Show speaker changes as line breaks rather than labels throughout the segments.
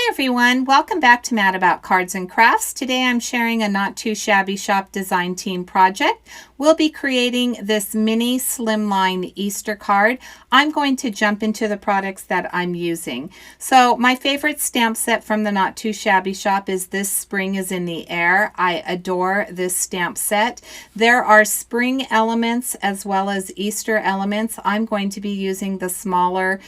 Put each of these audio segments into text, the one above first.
Hi everyone, welcome back to Mad About Cards and Crafts. Today I'm sharing a not too shabby shop design team project. We'll be creating this mini slimline Easter card. I'm going to jump into the products that I'm using. So my favorite stamp set from the Not Too Shabby Shop is This Spring is in the Air. I adore this stamp set. There are spring elements as well as Easter elements. I'm going to be using the smaller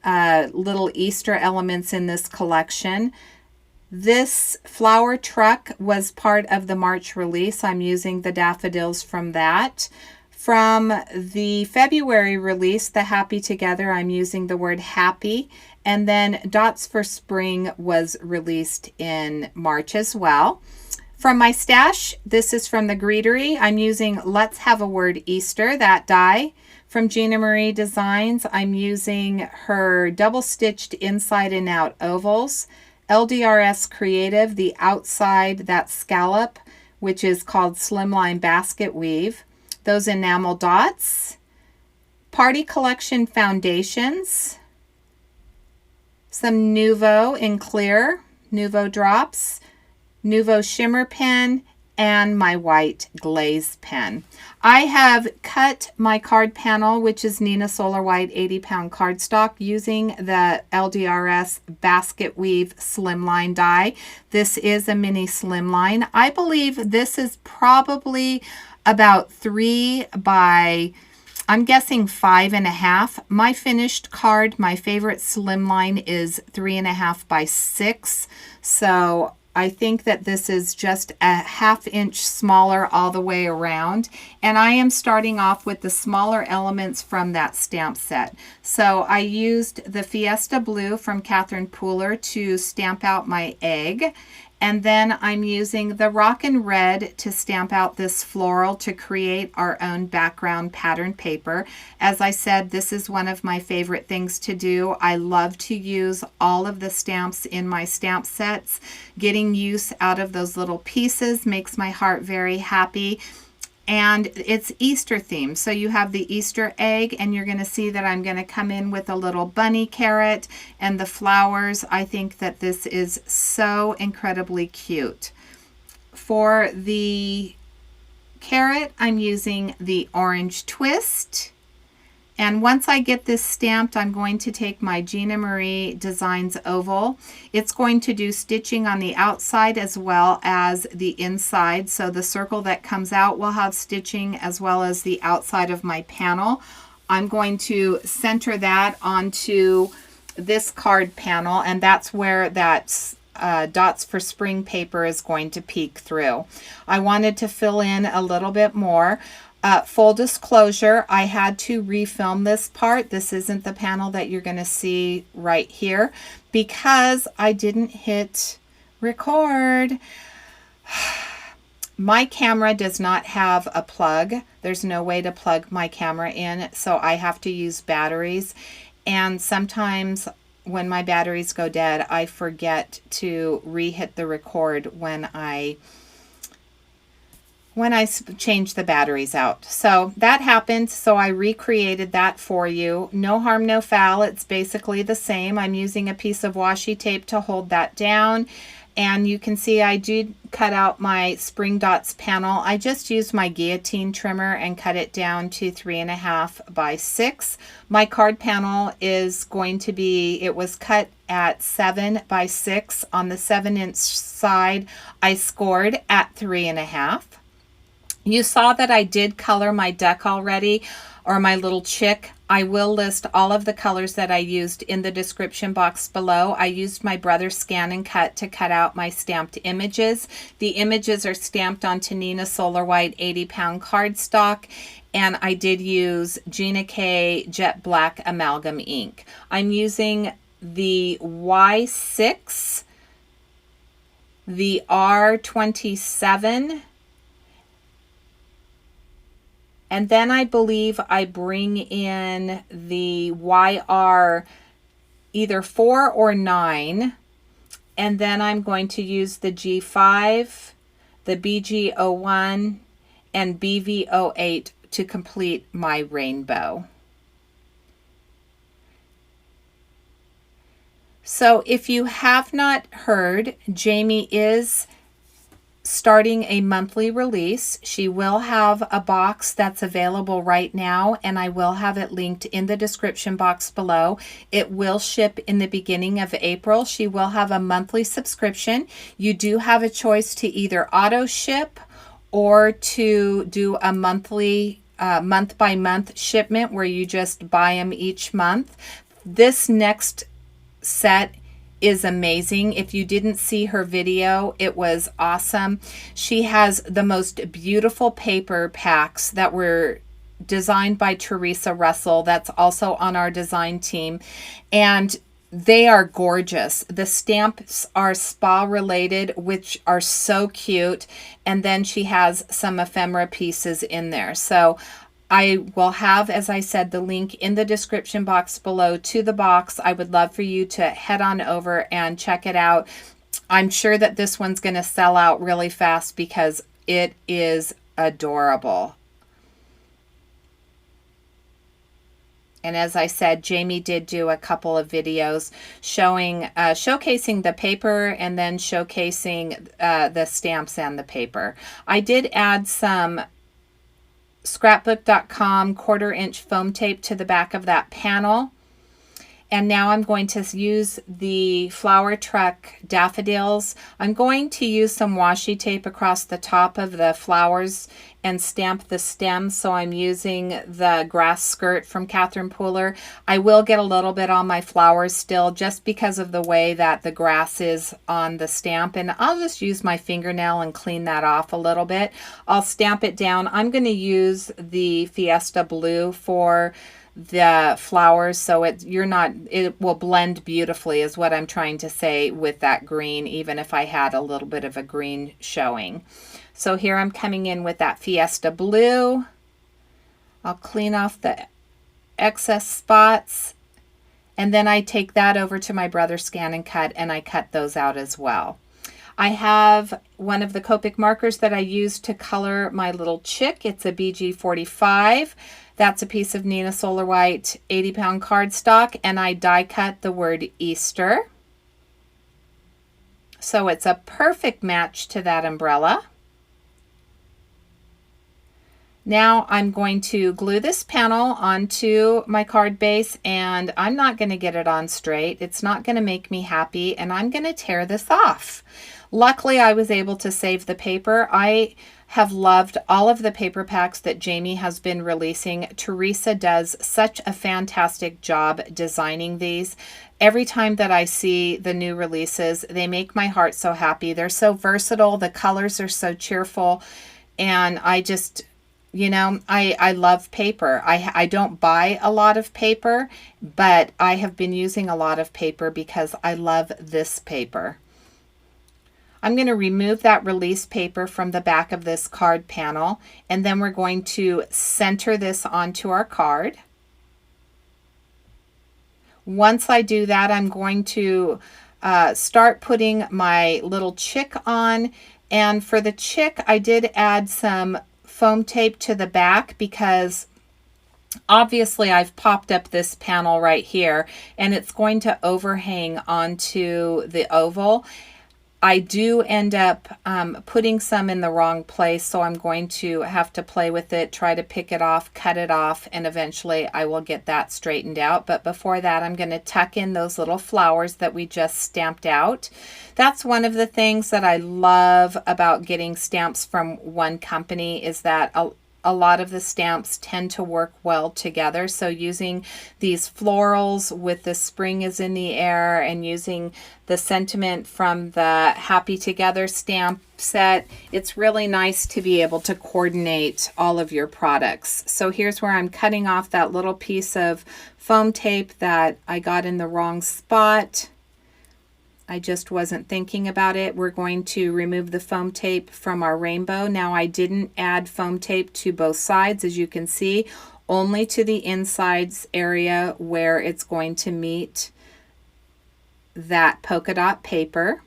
little Easter elements in this collection. This flower truck was part of the March release. I'm using the daffodils from that. From the February release, the Happy Together, I'm using the word happy. And then Dots for Spring was released in March as well. From my stash, this is from the Greetery. I'm using Let's Have a Word Easter, that die. From Gina Marie Designs, I'm using her double-stitched inside and out ovals. LDRS Creative, the outside, that scallop, which is called Slimline Basket Weave. Those enamel dots. Party Collection foundations. Some Nuvo in clear, Nuvo drops. Nuvo shimmer pen, and my white glaze pen. I have cut my card panel, which is Neenah Solar White 80-pound cardstock, using the LDRS Basket Weave Slimline die. This is a mini slimline. I believe this is probably about 3 by, I'm guessing 5.5. My finished card, my favorite slimline, is 3.5 by 6. So I think that this is just a 1/2 inch smaller all the way around. And I am starting off with the smaller elements from that stamp set. So I used the Fiesta Blue from Catherine Pooler to stamp out my egg. And then I'm using the Rockin' Red to stamp out this floral to create our own background pattern paper. As I said, this is one of my favorite things to do. I love to use all of the stamps in my stamp sets. Getting use out of those little pieces makes my heart very happy. And it's Easter themed. So you have the Easter egg, and you're going to see that I'm going to come in with a little bunny carrot and the flowers. I think that this is so incredibly cute. For the carrot, I'm using the orange twist. And once I get this stamped, I'm going to take my Gina Marie Designs oval. It's going to do stitching on the outside as well as the inside. So the circle that comes out will have stitching as well as the outside of my panel. I'm going to center that onto this card panel, and that's where that Dots for Spring paper is going to peek through. I wanted to fill in a little bit more. Full disclosure, I had to refilm this part. This isn't the panel that you're going to see right here because I didn't hit record. My camera does not have a plug. There's no way to plug my camera in, so I have to use batteries. And sometimes when my batteries go dead, I forget to re-hit the record when I change the batteries out. So that happened, so I recreated that for you. No harm, no foul. It's basically the same. I'm using a piece of washi tape to hold that down. And you can see I did cut out my Spring Dots panel. I just used my Guillotine trimmer and cut it down to 3.5 by 6. My card panel is going to be, it was cut at 7 by 6. On the 7-inch side, I scored at 3.5. You saw that I did color my duck already, or my little chick. I will list all of the colors that I used in the description box below. I used my Brother Scan and Cut to cut out my stamped images. The images are stamped onto Neenah Solar White 80-pound cardstock, and I did use Gina K Jet Black Amalgam ink. I'm using the Y6, the R27, and then I believe I bring in the YR either 4 or 9. And then I'm going to use the G5, the BG01, and BV08 to complete my rainbow. So if you have not heard, Jamie is starting a monthly release. She will have a box that's available right now, and I will have it linked in the description box below. It will ship in the beginning of April. She will have a monthly subscription. You do have a choice to either auto ship or to do a monthly month by month shipment where you just buy them each month. This next set is amazing. If you didn't see her video, it was awesome. She has the most beautiful paper packs that were designed by Teresa Russell. That's also on our design team. And they are gorgeous. The stamps are spa related, which are so cute. And then she has some ephemera pieces in there. So I will have, as I said, the link in the description box below to the box. I would love for you to head on over and check it out. I'm sure that this one's going to sell out really fast because it is adorable. And as I said, Jamie did do a couple of videos showing, showcasing the paper and then showcasing the stamps and the paper. I did add some scrapbook.com 1/4 inch foam tape to the back of that panel. And now I'm going to use the flower truck daffodils. I'm going to use some washi tape across the top of the flowers and stamp the stems. So I'm using the grass skirt from Catherine Pooler. I will get a little bit on my flowers still just because of the way that the grass is on the stamp. And I'll just use my fingernail and clean that off a little bit. I'll stamp it down. I'm going to use the Fiesta Blue for the flowers, so it will blend beautifully is what I'm trying to say with that green, even if I had a little bit of a green showing. So here I'm coming in with that Fiesta Blue. I'll clean off the excess spots, and then I take that over to my brother Scan and Cut, and I cut those out as well. I have one of the Copic markers that I use to color my little chick. It's a BG45. That's a piece of Neenah Solar White 80-pound cardstock, and I die cut the word Easter. So it's a perfect match to that umbrella. Now I'm going to glue this panel onto my card base, and I'm not going to get it on straight. It's not going to make me happy, and I'm going to tear this off. Luckily, I was able to save the paper. I have loved all of the paper packs that Jamie has been releasing. Teresa does such a fantastic job designing these. Every time that I see the new releases, they make my heart so happy. They're so versatile. The colors are so cheerful. And I just, you know, I love paper. I don't buy a lot of paper, but I have been using a lot of paper because I love this paper. I'm going to remove that release paper from the back of this card panel, and then we're going to center this onto our card. Once I do that, I'm going to start putting my little chick on, and for the chick, I did add some foam tape to the back because obviously I've popped up this panel right here, and it's going to overhang onto the oval. I do end up putting some in the wrong place, so I'm going to have to play with it, try to pick it off, cut it off, and eventually I will get that straightened out. But before that, I'm going to tuck in those little flowers that we just stamped out. That's one of the things that I love about getting stamps from one company, is that a lot of the stamps tend to work well together. So using these florals with the spring is in the air, and using the sentiment from the Happy Together stamp set, it's really nice to be able to coordinate all of your products. So here's where I'm cutting off that little piece of foam tape that I got in the wrong spot. I just wasn't thinking about it. We're going to remove the foam tape from our rainbow. Now, I didn't add foam tape to both sides, as you can see, only to the insides area where it's going to meet that polka dot paper.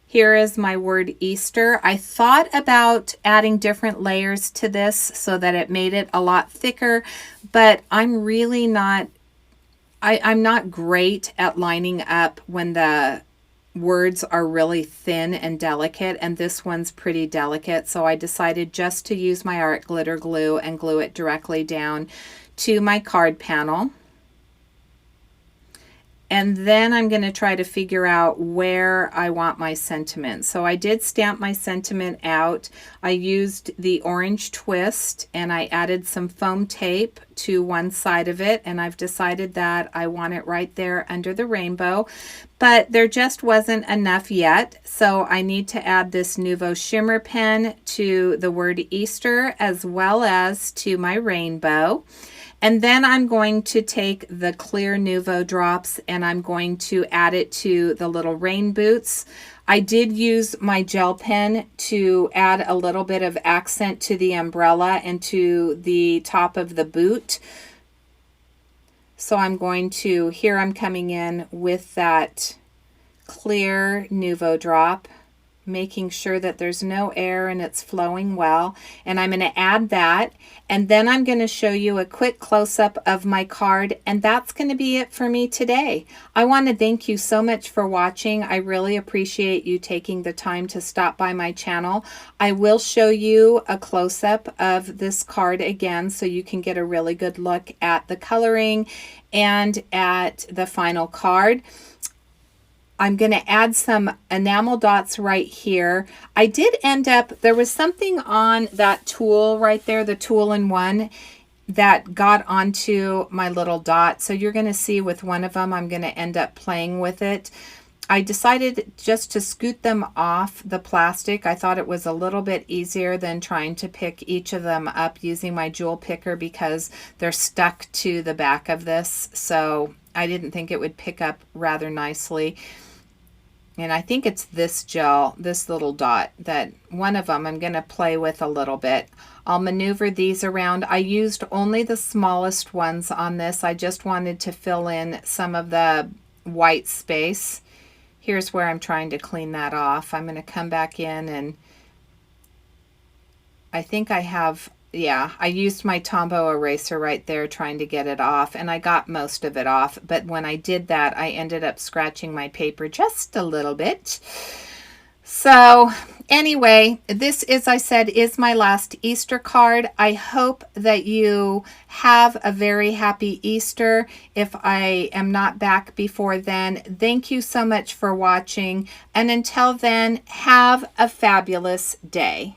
Here is my word Easter. I thought about adding different layers to this so that it made it a lot thicker, but I'm really not I'm not great at lining up when the words are really thin and delicate, and this one's pretty delicate, so I decided just to use my art glitter glue and glue it directly down to my card panel. And then I'm going to try to figure out where I want my sentiment. So I did stamp my sentiment out. I used the orange twist and I added some foam tape to one side of it, and I've decided that I want it right there under the rainbow, but there just wasn't enough yet, so I need to add this Nuvo shimmer pen to the word Easter as well as to my rainbow. And then I'm going to take the clear Nuvo drops and I'm going to add it to the little rain boots. I did use my gel pen to add a little bit of accent to the umbrella and to the top of the boot. So I'm going to, here I'm coming in with that clear Nuvo drop, making sure that there's no air and it's flowing well. And I'm going to add that, and then I'm going to show you a quick close-up of my card, and that's going to be it for me today. I want to thank you so much for watching. I really appreciate you taking the time to stop by my channel. I will show you a close-up of this card again so you can get a really good look at the coloring and at the final card. I'm going to add some enamel dots right here. I did end up, there was something on that tool right there, the tool-in-one, that got onto my little dot. So you're going to see with one of them, I'm going to end up playing with it. I decided just to scoot them off the plastic. I thought it was a little bit easier than trying to pick each of them up using my jewel picker because they're stuck to the back of this. So I didn't think it would pick up rather nicely. And I think it's this gel, this little dot, that one of them I'm going to play with a little bit. I'll maneuver these around. I used only the smallest ones on this. I just wanted to fill in some of the white space. Here's where I'm trying to clean that off. I'm going to come back in, and I think I have, yeah, I used my Tombow eraser right there trying to get it off, and I got most of it off, but when I did that, I ended up scratching my paper just a little bit. So anyway, this, as I said, is my last Easter card. I hope that you have a very happy Easter. If I am not back before then, thank you so much for watching, and until then, have a fabulous day.